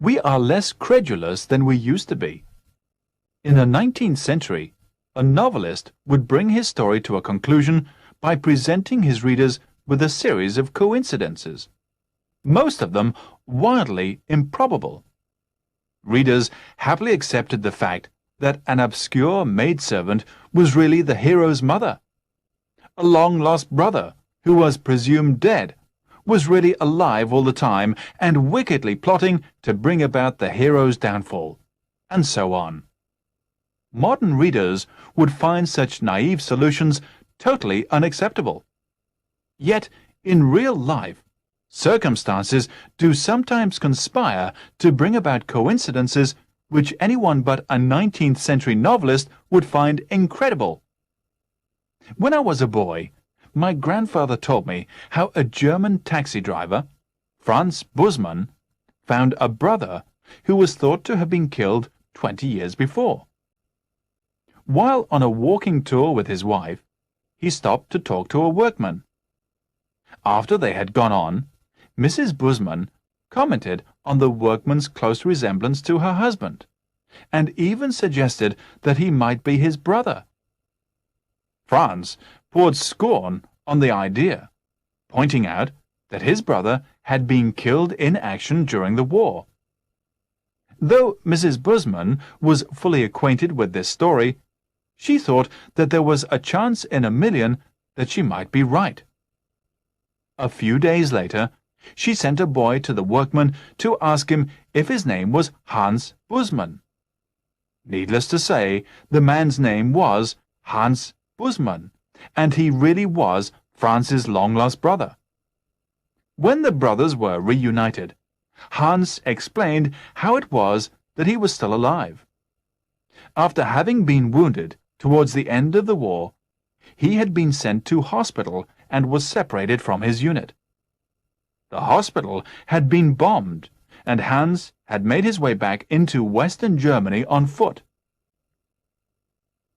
We are less credulous than we used to be. In the 19th century, a novelist would bring his story to a conclusion by presenting his readers with a series of coincidences, most of them wildly improbable. Readers happily accepted the fact that an obscure maidservant was really the hero's mother. A long-lost brother, who was presumed dead, was really alive all the time and wickedly plotting to bring about the hero's downfall, and so on. Modern readers would find such naive solutions totally unacceptable. Yet, in real life, circumstances do sometimes conspire to bring about coincidences which anyone but a 19th century novelist would find incredible. When I was a boy, my grandfather told me how a German taxi driver, Franz Bussmann, found a brother who was thought to have been killed 20 years before. While on a walking tour with his wife, he stopped to talk to a workman. After they had gone on, Mrs. Bussmann commented on the workman's close resemblance to her husband, and even suggested that he might be his brother. Franz poured scorn on the idea, pointing out that his brother had been killed in action during the war. Though Mrs. Bussmann was fully acquainted with this story, she thought that there was a chance in a million that she might be right. A few days later, she sent a boy to the workman to ask him if his name was Hans Bussmann. Needless to say, the man's name was Hans Bussmann, and he really was Franz's long-lost brother. When the brothers were reunited, Hans explained how it was that he was still alive. After having been wounded towards the end of the war, he had been sent to hospital and was separated from his unit. The hospital had been bombed, and Hans had made his way back into Western Germany on foot.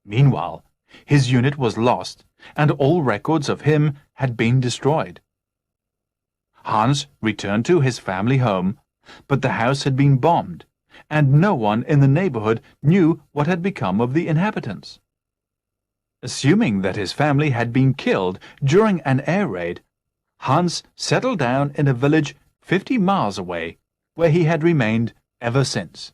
Meanwhile, his unit was lost, and all records of him had been destroyed. Hans returned to his family home, but the house had been bombed, and no one in the neighborhood knew what had become of the inhabitants. Assuming that his family had been killed during an air raid, Hans settled down in a village 50 miles away, where he had remained ever since.